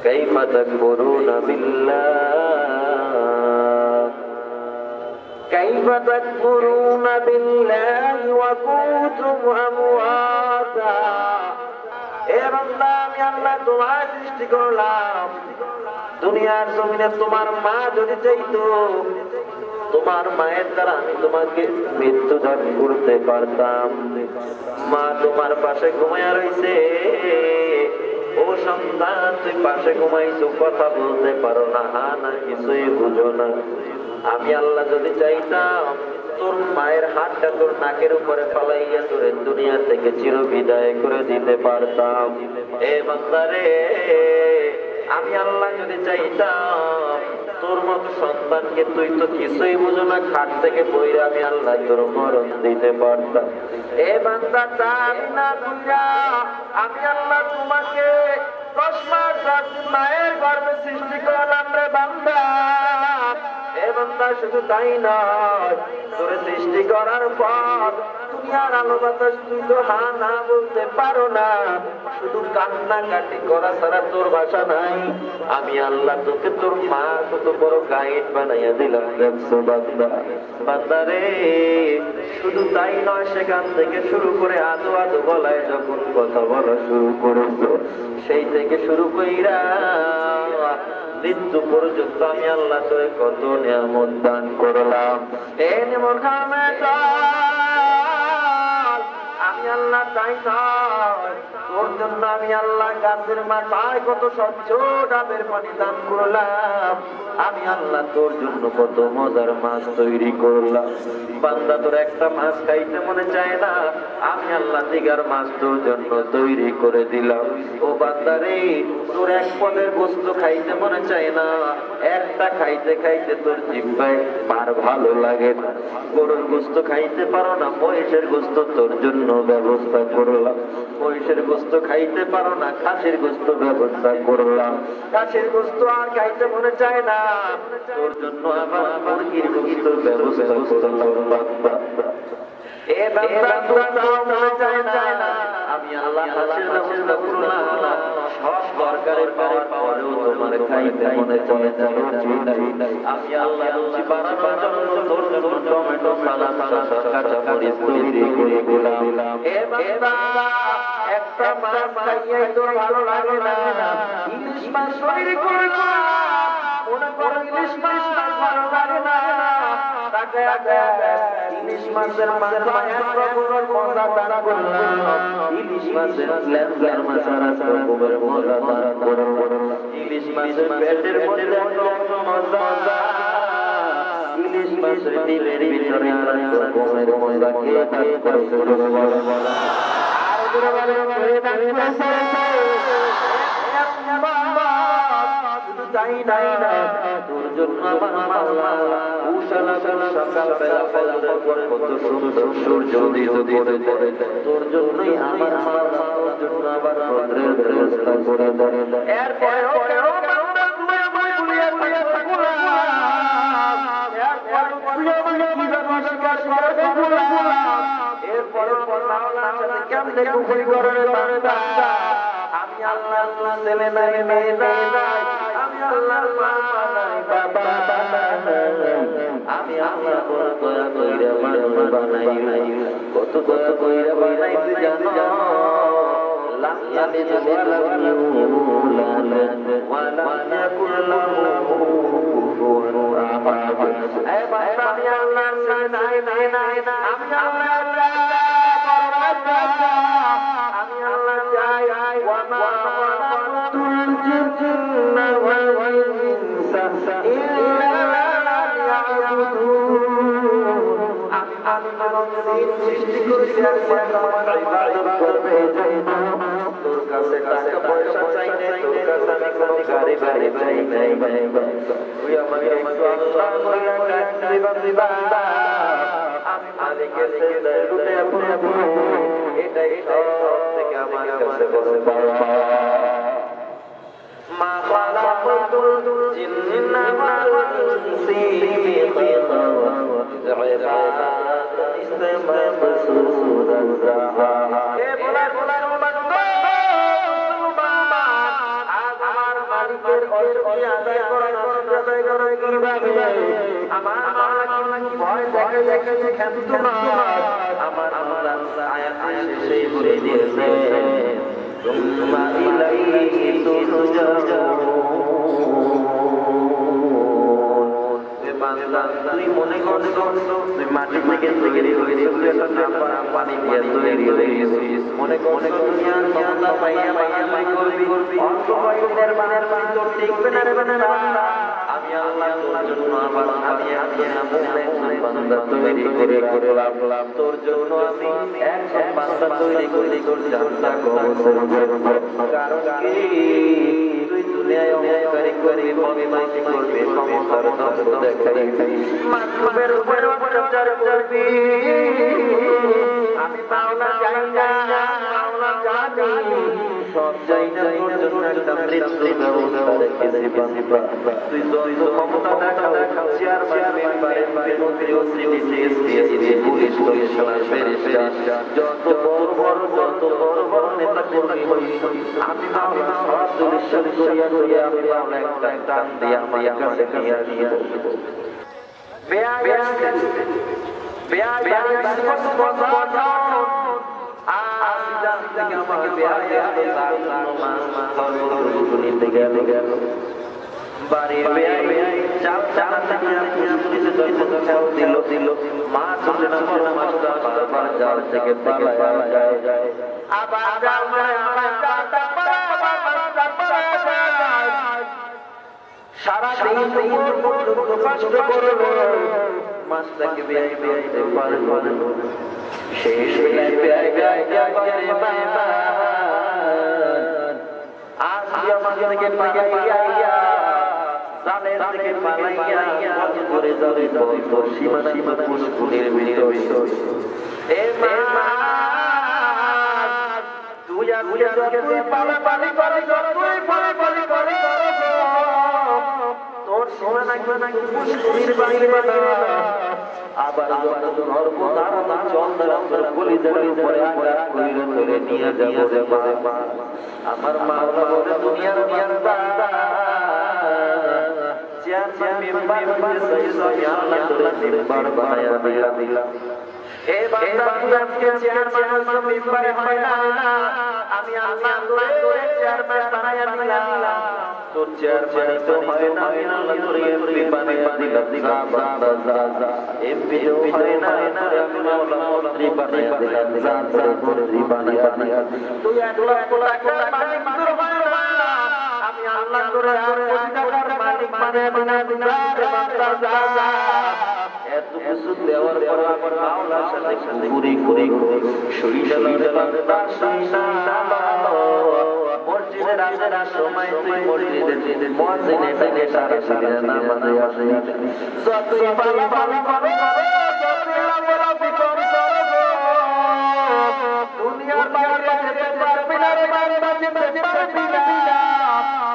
কাইফা তাকফুরুনা বিল্লাহ কাইফা তাকফুরুনা বিল্লাহি ওয়া কুনতুম আমওয়াতা। এ বান্দা, আমি আল্লাহ তোমার সৃষ্টি করলাম। দুনিয়ার জমিনে তোমার মা যদি চাইতো, তোমার মায়ের দ্বারা আমি তোমাকে মৃত্যু দান করতে পারতাম। মা তোমার পাশে ঘুমায়া রইছে, ও সন্তান তুই পাশে ঘুমাইছো, কথা বলতে পারো না, হা না কিছুই বুঝো না। আমি আল্লাহ যদি চাইতাম, তোর মায়ের হাতটা তোর নাকের উপরে ফালাইয়া তোরে দুনিয়া থেকে চির বিদায় করে দিতে পারতাম। এ বান্দারে, আমি আল্লাহ যদি চাইতাম, তোর মতো সন্তানকে তুই তো কিছুই বুঝো না, খাট থেকে বইরে আমি আল্লাহ তোর মরণ দিতে পারতাম। এ বান্দা, আমি না বুঝা আমি আল্লাহ তোমাকে 10 মাস 10 দিন মায়ের গর্ভে সৃষ্টি করলাম রে বান্দা। এ বান্দা, শুধু তাই নয়, তোর সৃষ্টি করার পর দুনিয়ার আলো বাতাস তুই তো হা না বলতে পারো না, শুধু কান্নাকাটি করা ছাড়া তোর ভাষা নাই। আমি আল্লাহ তোকে তোর মা কত বড় গাইড বানাইয়া দিলাম। দেখছো বান্দা, বান্দারে, শুধু তাই নয়, সেখান থেকে শুরু করে আদো আদো গলায় যখন কথা বলা শুরু করেছো, সেই থেকে শুরু কইরা মৃত্যু পর্যন্ত আমি আল্লাহ তোরে কত নিয়ামত দান করলাম। এই নিয়ামত খামে আমি আল্লাহ তাই নয়, তোর জন্য আমি আল্লাহ গাছের মাথায় কত স্বচ্ছ ডাবের পানি দান করলাম। আমি আল্লাহ তোর জন্য কত মজার মাছ তৈরি করলাম। বান্দা, তোর একটা মাছ খাইতে মনে চায় না, আমি আল্লাহ দিগার মাছ তোর জন্য তৈরি করে দিলাম। ও বান্দা রে, তোর এক পদের গোস্ত খাইতে মনে চায় না, একটা খাইতে খাইতে তোর জিহ্বায় পার ভালো লাগে না। গরুর গোস্ত খাইতে পারো না, মহিষের গোস্ত তোর জন্য ব্যবস্থা করলাম। মহিষের গোস্ত খাইতে পারো না, খাসির গোস্ত ব্যবস্থা করলাম। খাসির গোস্ত আর খাইতে মনে চায় না, তোর জন্য আবার মুরগির গোস্ত ব্যবস্থা করলাম। এ বান্দা, তোর তাও মনে চায় না, আমি আল্লাহ খাসির ব্যবস্থা করলাম। সব দরকারের পাওয়ারেও তোমার খাইতে মনে চায় না। আমি আল্লাহ রুচি বাড়ানোর জন্য তোর জন্য টমেটো, সালাদ, শসা, কাঁচা মরিচ তৈরি করে দিলাম। এ বান্দা, একটা মাছ খাইয়াই তোর ভালো লাগে না, ইলিশ মাছ তৈরি করলাম। মনে করো ইলিশ মাছ ভালো লাগে না, তাকে ইলিশ মাছের মাথায় এক রকমের মজা দান করলাম। ইলিশ মাছের লেজের মাথায় এক রকমের মজা দান করলাম। ইলিশ মাছের পেটের মধ্যে এক রকমের মজা, ইলিশ মাছের ডিমের ভিতরে আর এক রকমের মজা। কে দান করেছে বলা আর করে তাই নাই না, তোর জন্য আমার আল্লাহ উশালা সকাল বেলা ফজরের পর কত সুন্দর সূর্য উদিত করে দেয়। তোর জন্যই আমার আল্লাহ তোর জন্য আবার ফজরের ব্যবস্থা করে দেয়। এরপরে তুমি আমায় ভুলিয়া থাকো না, এরপরে কেমনে কুফরি করে বান্দা। আমি আল্লাহ ছেলে নাই, মেয়ে নাই, আমি আল্লাহর মা নাই, বাবা নাই, আমি আল্লাহ বড় দয়া কইরা মানুষ বানাই। কত দয়া কইরা বানাইছি জানো? লাম ইয়ালিদ ওয়ালাম ইউলাদ ওয়ালাম ইয়াকুল লাহু কুফুওয়ান আহাদ। এ বান্দা, আমি আল্লাহর নাই, আমি আল্লাহ আমি আল্লাহ চাই। ওয়া মা খালাকুতুল জিন্না ওয়াল ইনসা ইল্লা লিয়াবুদুন। আমি মানুষের সৃষ্টি করেছি আমার ইবাদত করবে। তোর কাছে টাকা পয়সা চাই না, তোর কাছে আমি কোনো গাড়ি চাই নাই। তুই আমাকে আল্লাহ বলে ডাকবি বান্দা। আমি মালিকের সেজদায় লুটে পড়ব, এটাই সব থেকে আমার কাছে বড় পাওয়া। মা খালাকুতুল জিন্না ওয়াল ইনসা ইল্লা লিয়াবুদুন। মালিকের অশুকরিয়া আদায় করেন, আদায় করেন কিভাবে? আমার মাওলা কি ভয় দেখে দেখে ক্ষান্ত না, আমার আল্লাহ আয়াত শেষে বলে দিয়েছে তুম্মা ইলাইহি তুরজাউন। তুই মনে করছো তুই মাটি থেকে তৈরি হয়েছিস, তুই একটা নাম্বার পানি দিয়ে তৈরি হয়েছিস, মনে করছো দুনিয়ার ক্ষমতা পাইয়া পাইয়া করবি, অল্প কয়েকদিনের বানার ভিতর টিকবে না রে বান্দা। আমি আল্লাহ তোর জন্য আবার আমি বান্দা তৈরি করে করলাম, তোর জন্য আমি একজন বান্দা তৈরি করে জান্নাত কবুল করব। কারণ কি তুই দুনিয়ায় অহংকারী করে বদমাইশি করবি, ক্ষমতার দম্ভ দেখাই মানবের উপরে অত্যাচার করবি। আমি মাওলা জানি না, মাওলা জানি সব চাই না, তোর জন্য একটা মৃত্যু ব্যবস্থা রেখেছি বান্দা। তুই যত ক্ষমতা দেখাও, চেয়ারম্যান মেম্বার মন্ত্রী ওসি পুলিশ কমিশনার ব্যারিস্টার যত বড় বড় নেতা কর্মী হই, আমি মাওলা সব দুলিশন করিয়া করিয়া আমি মাওলা একটা টান দিয়া আমার কাছে নিয়ে নিয়ে সারা কষ্ট করবো, মাছটাকে বেয়াই বেয়াইতে পারবো, শেষ বেলায় বেয়াই বেয়াই আজ আমাদেরকে পালাইয়া জালের থেকে পালাইয়া করে যাবে বলতো সীমানা পুষ্কুনির ভিতরে। এ মা তুই আজকে পালা পালি করে তুই পালা পালি করে তোর সীমানা পুষ্কুনির বাইরে আবার সর্বদারা চন্দ্র গলি গলি পরে আঘাত কইরে ধরে নিয়ে যাব রে মা। আমার মাওলা বলে দুনিয়ার বান্দা চেয়ারম্যান মেম্বার হইছে আল্লাহ তোরে মেম্বার বানায়া দিলাম। এ বান্দা আজকে চেয়ারম্যান হইছে মেম্বার হয় না, আমি আল্লাহ তোরে চেয়ারম্যান বানায়া দিলাম। তোর চেয়ারম্যান তো হয় না, আমি আল্লাহ তোরে এমপি বানায়া দিলাম। যা বান্দা যা, এমপি হয় না, আমি মাওলা মন্ত্রী বানায়া দিলাম। যা যা মন্ত্রী বানায়া দিলাম। তুই 1 লক্ষ টাকার মালিক তোর হয় না, আমি আল্লাহ তোরে আর কোটি টাকার মালিক বানায়া দিলাম রে বান্দা। যা যা এত কিছু দেওয়ার পর আমার মাওলার সাথে ঘুরি ঘুরি শরীরে বান্দা শাইনা মসজিদের আজানের সময় তুই মসজিদের মুয়াজ্জিনে থেকে সারা সারা নামাজে আসি। যতই পালা পালা করো, যতই লাফালাফি করো, দুনিয়ার বাইরে যেতে পারবি না রে বান্দা, যেতে পারবি না।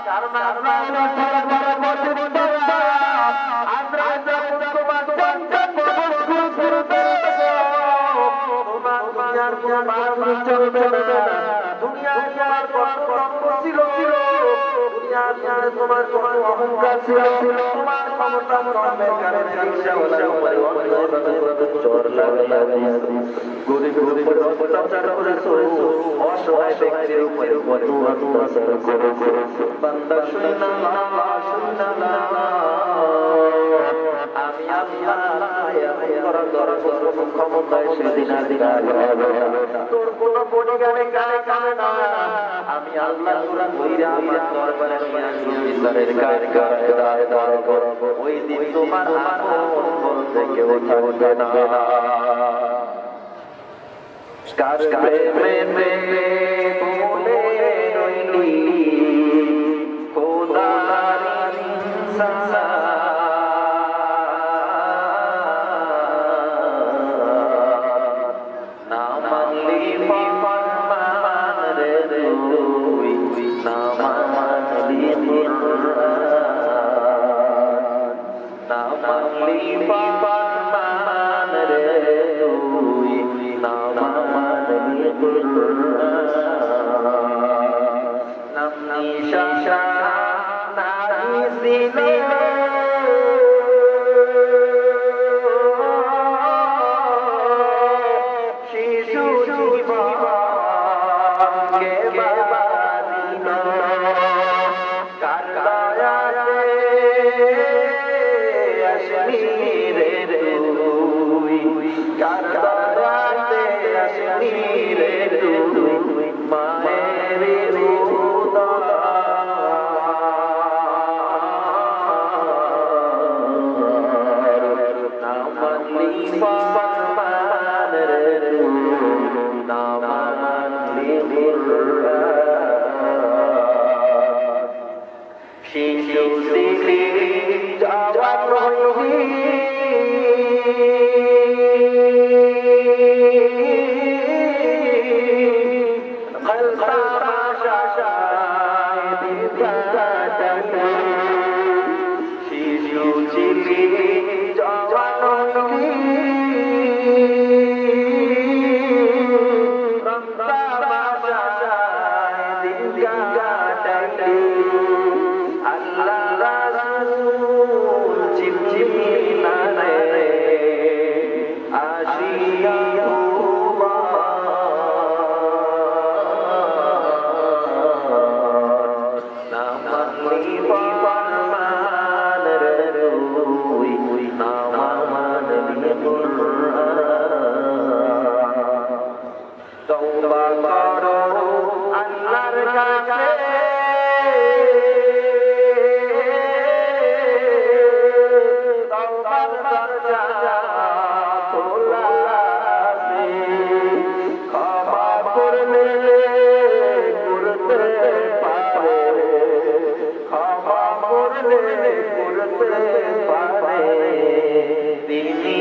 কারণ আল্লাহ ছাড়া বড় মজবুত না, আমরা তোমার সন্তান করতে তোমার দুনিয়ার কোনো মানুষ চলবে না। দুনিয়ার তোমার কত ছিল, দুনিয়ার তোমার কত অহংকার ছিল, তোমার ক্ষমতা কমের কারণে রিকশাওয়ালার উপরে অন্যায়ভাবে চোর লাগাইয়া দিয়েছিস, গরিব উপরে অত্যাচার করেছো, অসহায় ব্যক্তির উপরে অত্যাচার করেছো। বান্দা শুনে না, আমি আল্লাহ ক্ষমতায় সেদিন আর দিন তোর কোন বডিগার্ডে গায়ে কানে না, আমি আল্লাহ তোরা কইরা আমার দরবারে নিয়ে আসবো, বিচারের কাঠগড়ায় দাঁড় করব। ওই দিন তোমার আপন বলতে কেউ থাকবে না। কার প্রেমে ভুলে রইলি খোদার ইনসান, না মানলি ফরমান রে তুই, না মানলি না মানলি ফরমান রে তুই, না মানলি নাম নিশানা ছিল শিশু জীবনকে বাঁধিল কার দয়াতে আসলি রে তুই কার দয়াতে আসলি রে তুই মায়ের শিশু দিলি জওয়ান হইলি শিশু ছিলি জওয়ান তওবা করো আল্লাহর কাছে তওবার দরজা খোলা আছে ক্ষমা করলে করতে পারে ক্ষমা করলে করতে পারে তিনি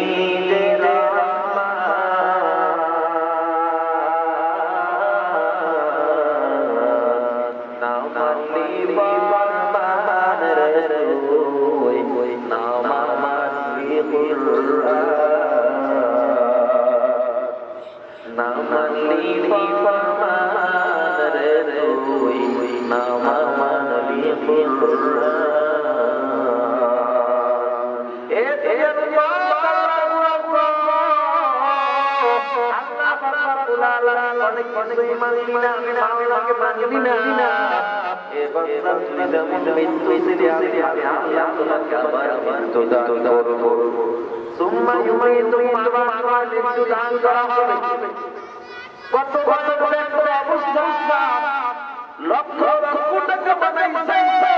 লক্ষ লক্ষ টাকা বানাইছে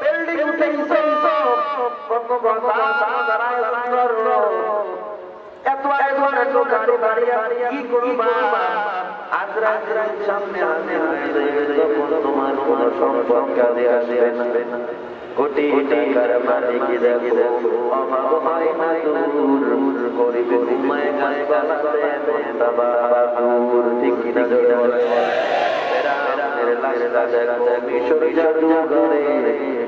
বিল্ডিং উঠাইছে এত গাড়ি বাড়ি কি করবা আজরাইল সামনে আসবে তখন তোমার কোনো সম্পর্ক আসবে না কোটি টাকার মালিক দেখো অভাব হয় না দূর গরিব ঘুমায় গায়ে গালাতে বাবা দূর ঠিক কিনা জোরে মিশর জাদুঘরে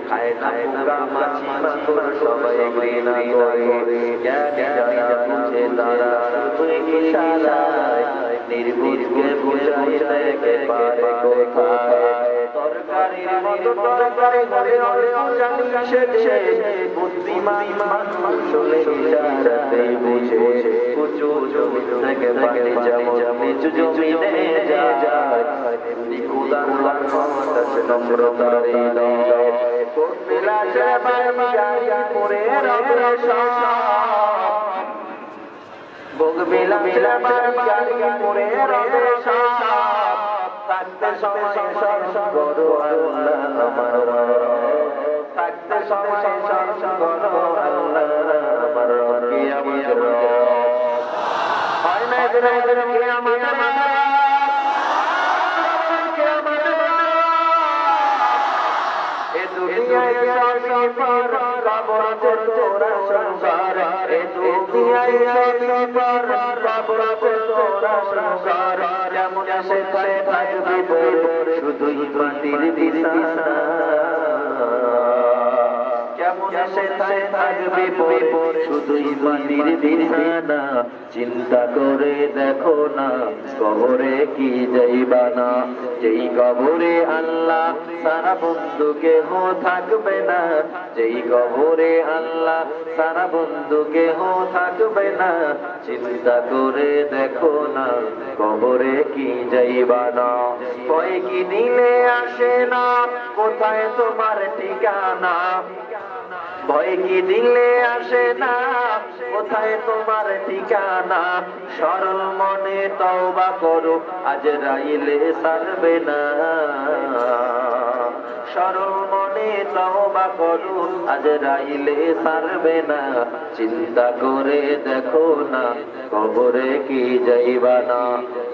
খায় না মাছি মাকড় সবাই ঘৃণা করে জ্ঞানী যারা বুঝে তারা শুধুই ইশারায় নির্বুঝকে বুঝাই দেখে পারে কোথায় তরকারির মতো তরকারি ঘরে জানি শেষে বুদ্ধিমান মানুষ হলে ইশারাতেই বুঝে উঁচু জমি থেকে পানি যেমন নিচু জমিনে যায় খোদার ক্ষমতা সে নম্রতার হৃদয় কোন বিলাসে বাড়ি পরে রবে ভোগ বিলাসে বাড়ি পরে রবে থাকতে সময় করো আল্লাহ আমার থাকতে সময় করো আল্লাহ আমার কিয়ামতের হয় না এদের কিয়ামতের দুনিয়ায় সবই পর কবর তোরা সংসার এ দুনিয়ায় সবই পর কবর তোরা সংসার যেমন সে থাকবি শুধুই মাটির বিছানা কেমন সে থাকবি শুধুই মাটির বিছানা চিন্তা করে দেখো না কবরে কি যাইবা না যেই কবরে আল্লাহ সারা বন্ধু কেহ থাকবে না, যেই কবরে আল্লাহ সারা বন্ধু কেহ থাকবে না, চিন্তা করে দেখো না কবরে কি যাইবা না। ভয় কি দিলে আসে না, কোথায় তোমার ঠিকানা, ভয় কি দিলে আসে না, কোথায় তোমার ঠিকানা। সরল মনে তওবা করো, আজরাইলে ছাড়বে না। সরল মনে তওবা করো, আজরাইলে ছাড়বে না। চিন্তা করে দেখো না কবরে কি যাইবা না,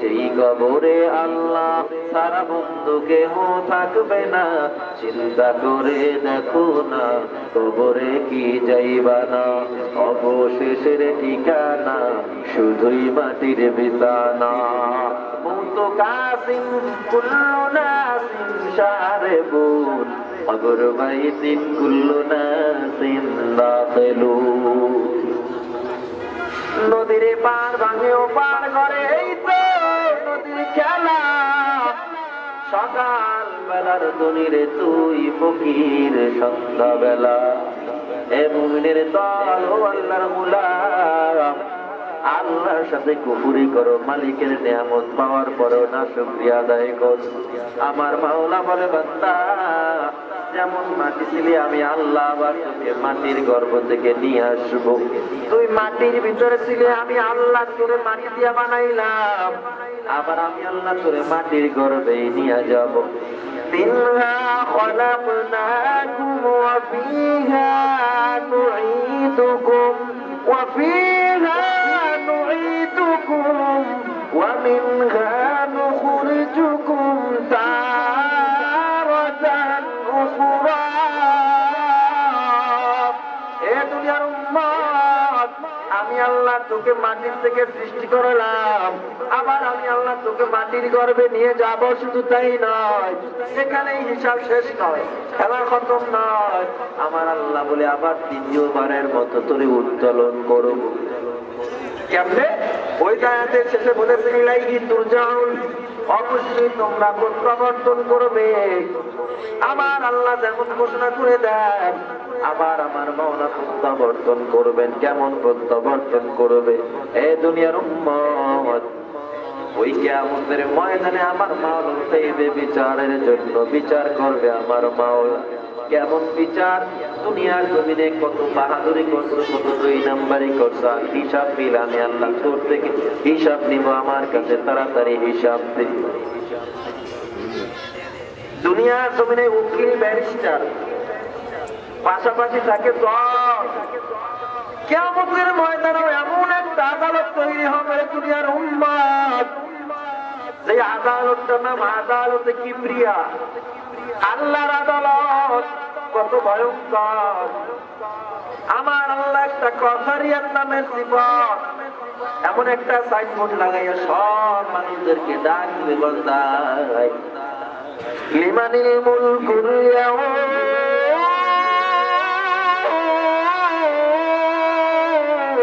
যেই কবরে আল্লাহ সারা বন্ধু কেহ থাকবে না। চিন্তা করে দেখো না কবরে কি যাইবা না। অবশেষের ঠিকানা শুধুই মাটির বিছানা। মৌত কাসিম কুল্লু নাসিম শারবুন, কবর বাইতিন কুল্লু নাসিন দাখিলুন। নদীর পার ভাঙে ও পার করে, এই তো নদীর খেলা। সকাল বেলার দনিরে তুই ফকির, সন্ধ্যা বেলা এ মুমিনের দল ও আল্লাহর গোলাম। আল্লাহর সাথে কুফরি করো, মালিকের নিয়ামত পাওয়ার পরেও না শুকরিয়া আদায় কর। আমার মাওলা বলে, বান্দা যেমন মাটি ছিলি আমি আল্লাহ আবার তোকে মাটির গর্ভ থেকে নিয়ে আসবো। তুই মাটির ভিতরে ছিলে, আমি আল্লাহ তোরে মাটি দিয়া বানাইলাম, আবার আমি আল্লাহ তোরে মাটির গর্ভে নিয়ে যাব। মিনহা খলাকনাকুম ওয়া ফিহা নুঈদুকুম ওয়া ফিহা নুঈদুকুম ওয়া মিনহা নুখরিজুকুম তারাতান উখরা। এ দুনিয়ার উম্মত, আমি আল্লাহ তোকে মাটির থেকে সৃষ্টি করলাম, আবার আমি আল্লাহ তোকে মাটির গর্ভে নিয়ে যাব। শুধু তাই নয়, সেখানেই হিসাব শেষ নয়, খেলা খতম নয়। আমার আল্লাহ বলে আবার দ্বিতীয়বারের মতো তোরে উত্তোলন করব। কেমনে? ওই আয়াতের শেষে বলেছেন, ইলাইহি তুরজাউন, অবশ্যই তোমরা প্রত্যাবর্তন করবে। আমার আল্লাহ যেমন ঘোষণা করে দেন, আবার আমার মাওলা প্রত্যাবর্তন করবেন। কেমন প্রত্যাবর্তন করবে? এ দুনিয়ার উম্মত, ওই কিয়ামতের ময়দানে আমার মাওলা উঠাইবে বিচারের জন্য, বিচার করবে আমার মাওলা। কেমন বিচার? দুনিয়ার জমিনে কত বাহাদুরি করছো, কত দুই নাম্বারি করছো, হিসাব নিল আমি আল্লাহ তোর থেকে হিসাব নিব। আমার কাছে তাড়াতাড়ি হিসাব দে। দুনিয়ার জমিনে উকিল ব্যারিস্টার পাশাপাশি থাকে দল। কিয়ামতের ময়দানে এমন একটা আদালত তৈরি হবে দুনিয়ার উম্মত, যে আদালতটার নাম আদালতে কিবরিয়া। আল্লাহর আদালত কত ভয়ঙ্কর। আমার আল্লাহ একটা কথারিয়ার নামের সিফাত, এমন একটা সাইনবোর্ড লাগাইয়া সব মানুষদেরকে ডাক দিবে, বান্দা লিমানিল মুলকুল ইয়াউম